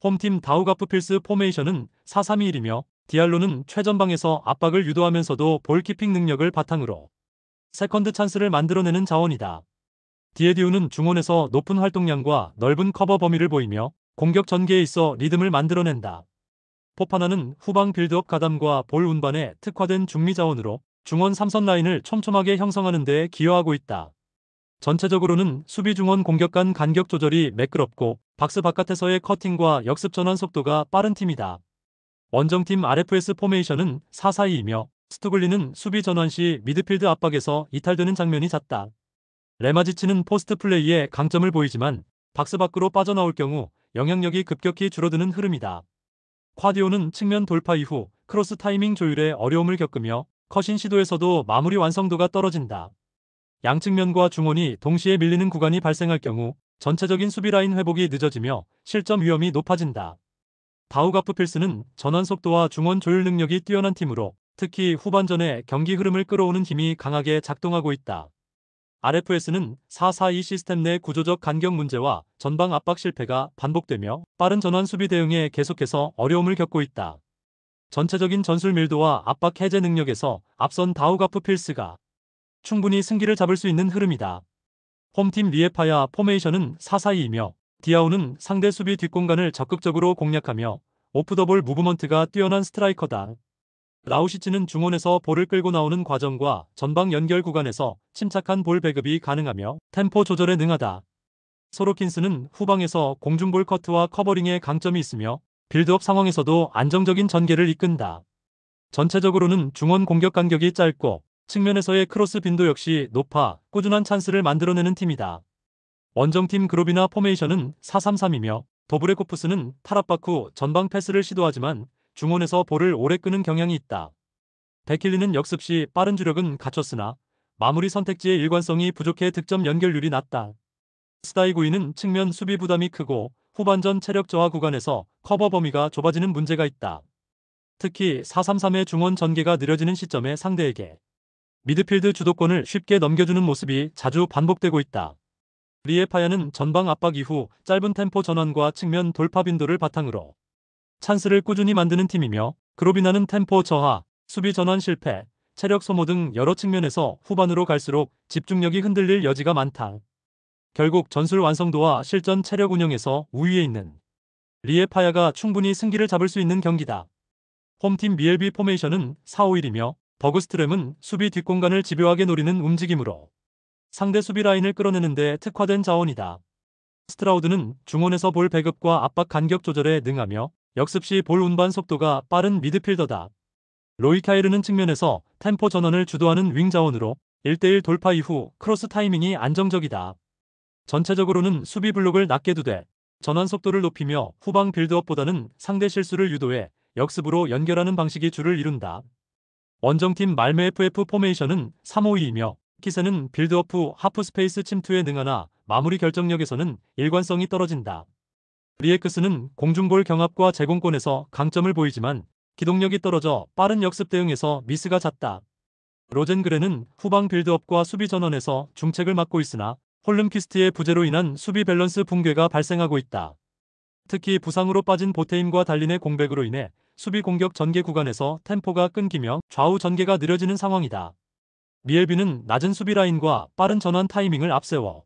홈팀 다우가프필스 포메이션은 4-3-2-1이며 디알로는 최전방에서 압박을 유도하면서도 볼키핑 능력을 바탕으로 세컨드 찬스를 만들어내는 자원이다. 디에디우는 중원에서 높은 활동량과 넓은 커버 범위를 보이며 공격 전개에 있어 리듬을 만들어낸다. 포파나는 후방 빌드업 가담과 볼 운반에 특화된 중미 자원으로 중원 3선 라인을 촘촘하게 형성하는 데 기여하고 있다. 전체적으로는 수비 중원 공격 간 간격 조절이 매끄럽고 박스 바깥에서의 커팅과 역습 전환 속도가 빠른 팀이다. 원정팀 RFS 포메이션은 4-4-2이며 스투글리는 수비 전환 시 미드필드 압박에서 이탈되는 장면이 잦다. 레마지치는 포스트 플레이에 강점을 보이지만 박스 밖으로 빠져나올 경우 영향력이 급격히 줄어드는 흐름이다. 콰디오는 측면 돌파 이후 크로스 타이밍 조율에 어려움을 겪으며 컷인 시도에서도 마무리 완성도가 떨어진다. 양측면과 중원이 동시에 밀리는 구간이 발생할 경우 전체적인 수비 라인 회복이 늦어지며 실점 위험이 높아진다. 다우가프필스는 전환 속도와 중원 조율 능력이 뛰어난 팀으로 특히 후반전에 경기 흐름을 끌어오는 힘이 강하게 작동하고 있다. RFS는 4-4-2 시스템 내 구조적 간격 문제와 전방 압박 실패가 반복되며 빠른 전환 수비 대응에 계속해서 어려움을 겪고 있다. 전체적인 전술 밀도와 압박 해제 능력에서 앞선 다우가프필스가 충분히 승기를 잡을 수 있는 흐름이다. 홈팀 리에파야 포메이션은 4-4-2이며 디아우는 상대 수비 뒷공간을 적극적으로 공략하며 오프더볼 무브먼트가 뛰어난 스트라이커다. 라우시치는 중원에서 볼을 끌고 나오는 과정과 전방 연결 구간에서 침착한 볼 배급이 가능하며 템포 조절에 능하다. 소로킨스는 후방에서 공중볼 커트와 커버링에 강점이 있으며 빌드업 상황에서도 안정적인 전개를 이끈다. 전체적으로는 중원 공격 간격이 짧고 측면에서의 크로스 빈도 역시 높아 꾸준한 찬스를 만들어내는 팀이다. 원정팀 그로비나 포메이션은 4-3-3이며 도브레코프스는 탈압박 후 전방 패스를 시도하지만 중원에서 볼을 오래 끄는 경향이 있다. 베킬리는 역습 시 빠른 주력은 갖췄으나 마무리 선택지의 일관성이 부족해 득점 연결률이 낮다. 스다이구이는 측면 수비 부담이 크고 후반전 체력 저하 구간에서 커버 범위가 좁아지는 문제가 있다. 특히 4-3-3의 중원 전개가 느려지는 시점에 상대에게 미드필드 주도권을 쉽게 넘겨주는 모습이 자주 반복되고 있다. 리에파야는 전방 압박 이후 짧은 템포 전환과 측면 돌파 빈도를 바탕으로 찬스를 꾸준히 만드는 팀이며 그로비나는 템포 저하, 수비 전환 실패, 체력 소모 등 여러 측면에서 후반으로 갈수록 집중력이 흔들릴 여지가 많다. 결국 전술 완성도와 실전 체력 운영에서 우위에 있는 리에파야가 충분히 승기를 잡을 수 있는 경기다. 홈팀 BLB 포메이션은 4-5-1이며 버그스트램은 수비 뒷공간을 집요하게 노리는 움직임으로 상대 수비 라인을 끌어내는 데 특화된 자원이다. 스트라우드는 중원에서 볼 배급과 압박 간격 조절에 능하며 역습 시 볼 운반 속도가 빠른 미드필더다. 로이 카이르는 측면에서 템포 전환을 주도하는 윙 자원으로 1대1 돌파 이후 크로스 타이밍이 안정적이다. 전체적으로는 수비 블록을 낮게 두되 전환 속도를 높이며 후방 빌드업보다는 상대 실수를 유도해 역습으로 연결하는 방식이 주를 이룬다. 원정팀 말메 FF 포메이션은 3-5-2이며 키세는 빌드업 후 하프 스페이스 침투에 능하나 마무리 결정력에서는 일관성이 떨어진다. 리에크스는 공중볼 경합과 제공권에서 강점을 보이지만 기동력이 떨어져 빠른 역습 대응에서 미스가 잦다. 로젠그레는 후방 빌드업과 수비 전환에서 중책을 맡고 있으나 홀름퀴스트의 부재로 인한 수비 밸런스 붕괴가 발생하고 있다. 특히 부상으로 빠진 보테임과 달린의 공백으로 인해 수비 공격 전개 구간에서 템포가 끊기며 좌우 전개가 느려지는 상황이다. 미엘비는 낮은 수비 라인과 빠른 전환 타이밍을 앞세워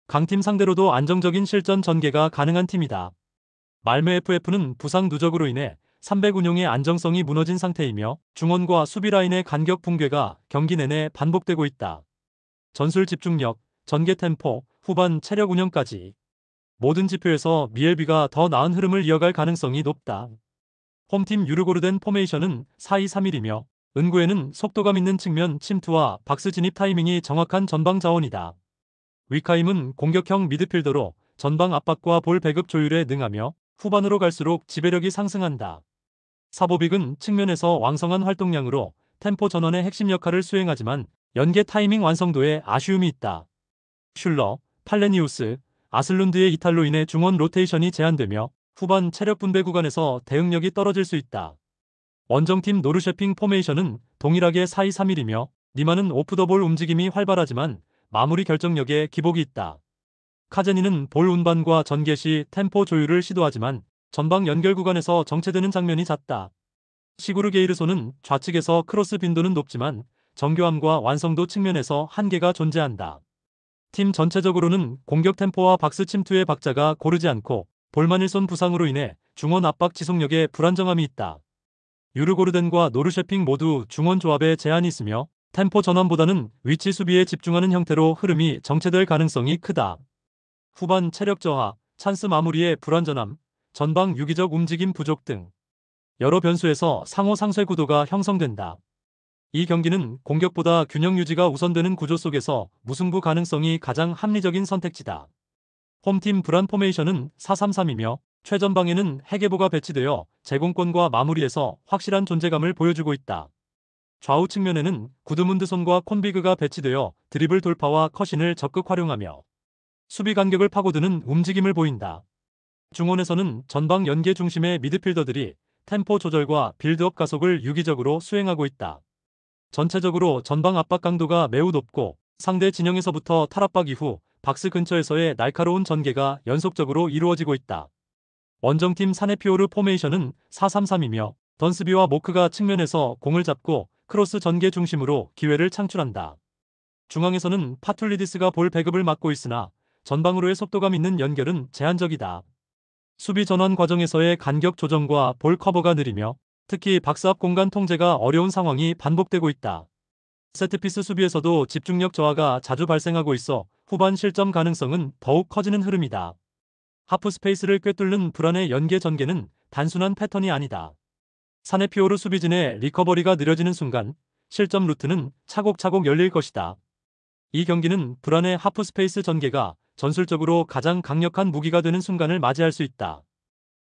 강팀 상대로도 안정적인 실전 전개가 가능한 팀이다. 말메 FF는 부상 누적으로 인해 300 운용의 안정성이 무너진 상태이며 중원과 수비 라인의 간격 붕괴가 경기 내내 반복되고 있다. 전술 집중력, 전개 템포, 후반 체력 운영까지 모든 지표에서 미엘비가 더 나은 흐름을 이어갈 가능성이 높다. 홈팀 유르고르덴 포메이션은 4-2-3-1이며 은구에는 속도감 있는 측면 침투와 박스 진입 타이밍이 정확한 전방 자원이다. 위카임은 공격형 미드필더로 전방 압박과 볼 배급 조율에 능하며 후반으로 갈수록 지배력이 상승한다. 사보빅은 측면에서 왕성한 활동량으로 템포 전환의 핵심 역할을 수행하지만 연계 타이밍 완성도에 아쉬움이 있다. 슐러, 팔레니우스, 아슬룬드의 이탈로 인해 중원 로테이션이 제한되며 후반 체력 분배 구간에서 대응력이 떨어질 수 있다. 원정팀 노르셰핑 포메이션은 동일하게 4-2-3-1이며 니마는 오프더볼 움직임이 활발하지만 마무리 결정력에 기복이 있다. 카제니는 볼 운반과 전개 시 템포 조율을 시도하지만 전방 연결 구간에서 정체되는 장면이 잦다. 시구르 게이르소는 좌측에서 크로스 빈도는 높지만 정교함과 완성도 측면에서 한계가 존재한다. 팀 전체적으로는 공격 템포와 박스 침투의 박자가 고르지 않고 볼만일손 부상으로 인해 중원 압박 지속력에 불안정함이 있다. 유르고르덴과 노르셰핑 모두 중원 조합에 제한이 있으며 템포 전환보다는 위치 수비에 집중하는 형태로 흐름이 정체될 가능성이 크다. 후반 체력 저하, 찬스 마무리의 불완전함, 전방 유기적 움직임 부족 등 여러 변수에서 상호 상쇄 구도가 형성된다. 이 경기는 공격보다 균형 유지가 우선되는 구조 속에서 무승부 가능성이 가장 합리적인 선택지다. 홈팀 브란 포메이션은 4-3-3이며 최전방에는 해계보가 배치되어 제공권과 마무리에서 확실한 존재감을 보여주고 있다. 좌우 측면에는 구드문드손과 콘비그가 배치되어 드리블 돌파와 컷신을 적극 활용하며 수비 간격을 파고드는 움직임을 보인다. 중원에서는 전방 연계 중심의 미드필더들이 템포 조절과 빌드업 가속을 유기적으로 수행하고 있다. 전체적으로 전방 압박 강도가 매우 높고 상대 진영에서부터 탈압박 이후 박스 근처에서의 날카로운 전개가 연속적으로 이루어지고 있다. 원정팀 사네피오르 포메이션은 4-3-3이며 던스비와 모크가 측면에서 공을 잡고 크로스 전개 중심으로 기회를 창출한다. 중앙에서는 파툴리디스가 볼 배급을 맡고 있으나 전방으로의 속도감 있는 연결은 제한적이다. 수비 전환 과정에서의 간격 조정과 볼 커버가 느리며 특히 박스 앞 공간 통제가 어려운 상황이 반복되고 있다. 세트피스 수비에서도 집중력 저하가 자주 발생하고 있어 후반 실점 가능성은 더욱 커지는 흐름이다. 하프 스페이스를 꿰뚫는 불안의 연계 전개는 단순한 패턴이 아니다. 사네피오르 수비진의 리커버리가 느려지는 순간 실점 루트는 차곡차곡 열릴 것이다. 이 경기는 불안의 하프 스페이스 전개가 전술적으로 가장 강력한 무기가 되는 순간을 맞이할 수 있다.